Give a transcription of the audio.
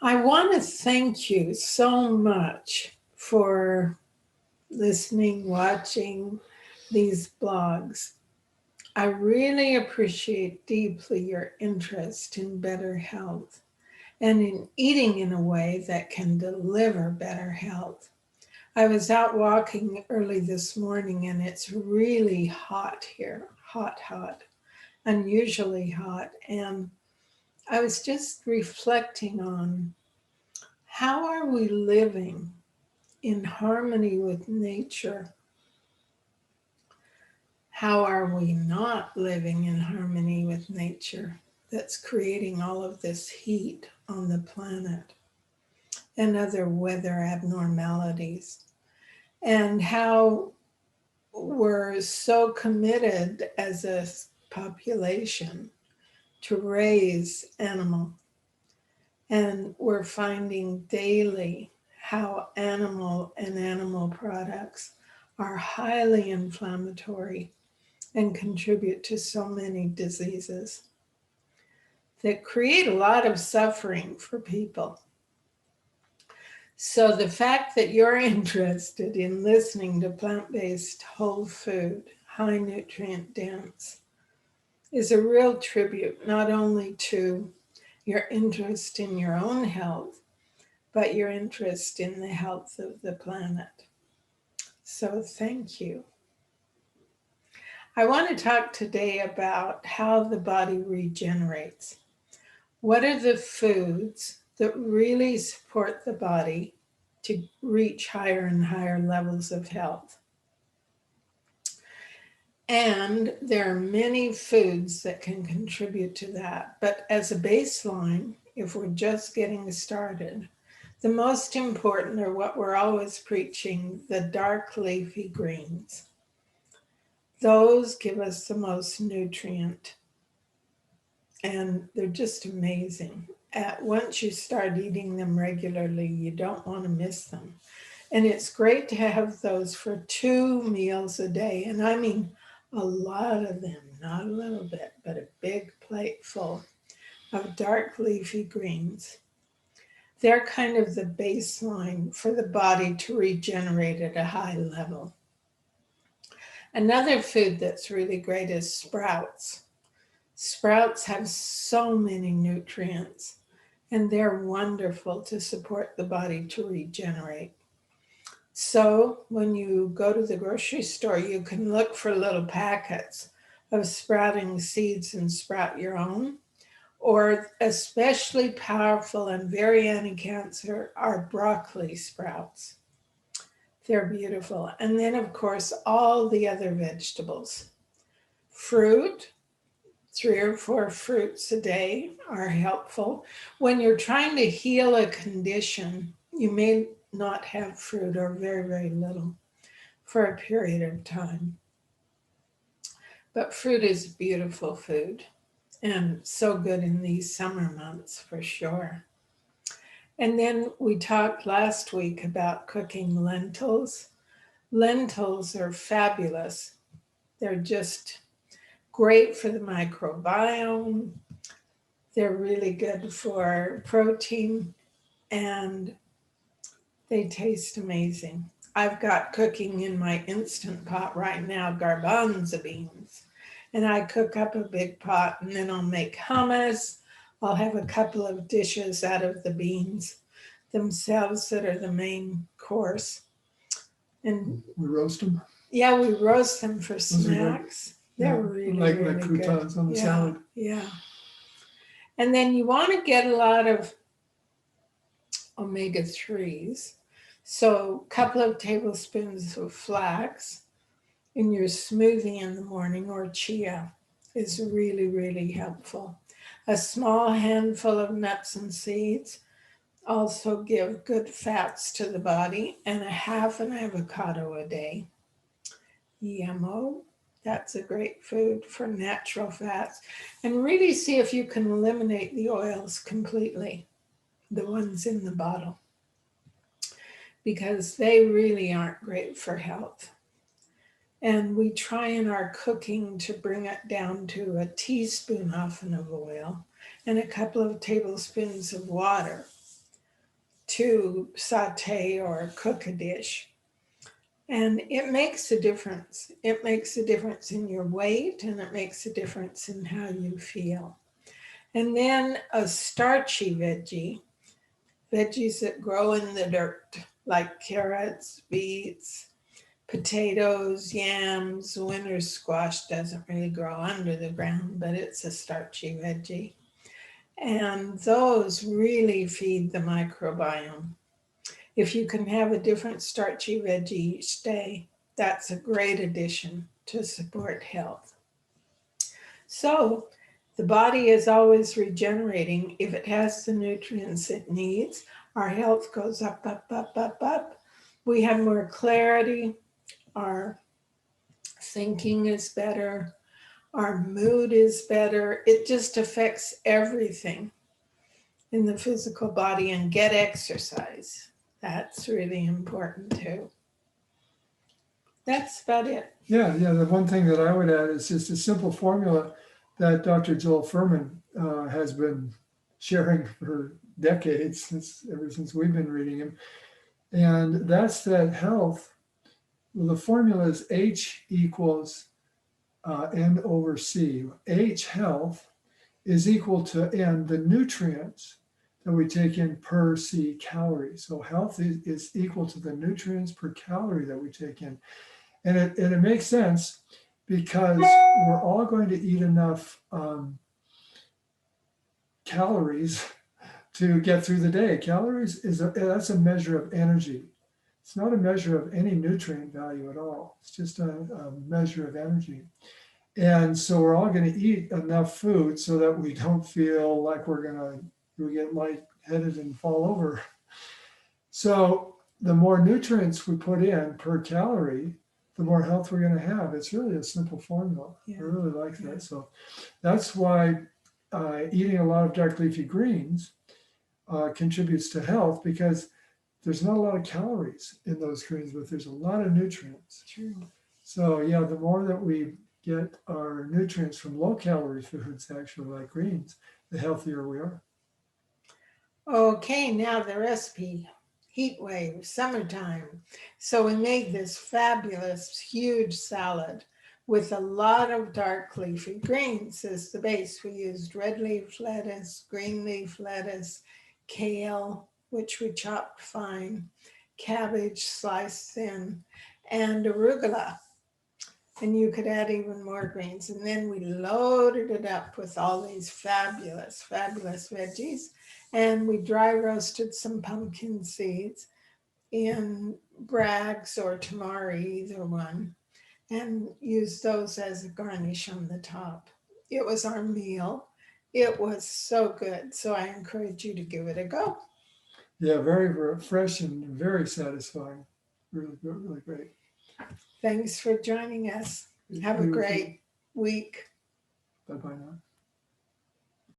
I want to thank you so much for listening, watching these blogs. I really appreciate deeply your interest in better health and in eating in a way that can deliver better health. I was out walking early this morning and it's really hot here, hot, unusually hot. And I was just reflecting on how are we living in harmony with nature? How are we not living in harmony with nature that's creating all of this heat on the planet and other weather abnormalities? And how we're so committed as a population to raise animal, and we're finding daily how animal and animal products are highly inflammatory and contribute to so many diseases that create a lot of suffering for people. So, the fact that you're interested in listening to plant based, whole food, high nutrient dense is a real tribute not only to your interest in your own health, but your interest in the health of the planet. So, thank you. I want to talk today about how the body regenerates. What are the foods that really support the body to reach higher and higher levels of health? And there are many foods that can contribute to that. But as a baseline, if we're just getting started, the most important are what we're always preaching, the dark leafy greens. Those give us the most nutrient and they're just amazing. Once you start eating them regularly, you don't want to miss them. And it's great to have those for 2 meals a day. And I mean a lot of them, not a little bit, but a big plate full of dark leafy greens. They're kind of the baseline for the body to regenerate at a high level. Another food that's really great is sprouts. Sprouts have so many nutrients and they're wonderful to support the body to regenerate. So, when you go to the grocery store, you can look for little packets of sprouting seeds and sprout your own. Or, especially powerful and very anti cancer, are broccoli sprouts. They're beautiful. And then, of course, all the other vegetables. Fruit, 3 or 4 fruits a day are helpful. When you're trying to heal a condition, you may not have fruit or very, very little for a period of time. But fruit is beautiful food and so good in these summer months for sure. And then we talked last week about cooking lentils. Lentils are fabulous. They're just great for the microbiome. They're really good for protein and they taste amazing. I've got cooking in my instant pot right now garbanzo beans. And I cook up a big pot and then I'll make hummus. I'll have a couple of dishes out of the beans themselves that are the main course. And we roast them. Yeah, we roast them for snacks. Yeah, They're really, like really good. croutons on the salad. Yeah. And then you want to get a lot of omega 3s. So, a couple of tablespoons of flax in your smoothie in the morning or chia is really, really helpful. A small handful of nuts and seeds also give good fats to the body, and a half an avocado a day. Yummo. That's a great food for natural fats. And really see if you can eliminate the oils completely, the ones in the bottle, because they really aren't great for health. And we try in our cooking to bring it down to a teaspoon often of oil and a couple of tablespoons of water. to saute or cook a dish. And it makes a difference. It makes a difference in your weight, and it makes a difference in how you feel. And then a starchy veggie, veggies that grow in the dirt, like carrots, beets, potatoes, yams. Winter squash doesn't really grow under the ground, but it's a starchy veggie. And those really feed the microbiome. If you can have a different starchy veggie each day, that's a great addition to support health. So, the body is always regenerating. If it has the nutrients it needs, our health goes up, up, up, up, up. We have more clarity. Our thinking is better. Our mood is better. It just affects everything in the physical body. And get exercise. That's really important too. That's about it. Yeah. The one thing that I would add is just a simple formula that Dr. Joel Fuhrman has been sharing for decades, ever since we've been reading him. And that's that health. Well, the formula is H equals N over C. H, health, is equal to N, the nutrients that we take in per C calorie. So health is equal to the nutrients per calorie that we take in. And it makes sense because we're all going to eat enough calories to get through the day. Calories that's a measure of energy. It's not a measure of any nutrient value at all. It's just a measure of energy. And so we're all going to eat enough food so that we don't feel like we get lightheaded and fall over. So the more nutrients we put in per calorie, the more health we're going to have. It's really a simple formula. Yeah. I really like that. So that's why eating a lot of dark leafy greens contributes to health, because there's not a lot of calories in those greens, but there's a lot of nutrients. True. So yeah, the more that we get our nutrients from low calorie foods, actually like greens, the healthier we are. Okay, now the recipe. Heat wave, summertime. So we made this fabulous, huge salad with a lot of dark leafy greens as the base. We used red leaf lettuce, green leaf lettuce, kale, which we chopped fine, cabbage sliced thin, and arugula. And you could add even more greens. And then we loaded it up with all these fabulous, fabulous veggies. And we dry roasted some pumpkin seeds in Bragg's or Tamari, either one, and used those as a garnish on the top. It was our meal. It was so good. So I encourage you to give it a go. Yeah, very fresh and very satisfying. Really good, really great. Thanks for joining us. Have a great week. Bye-bye now.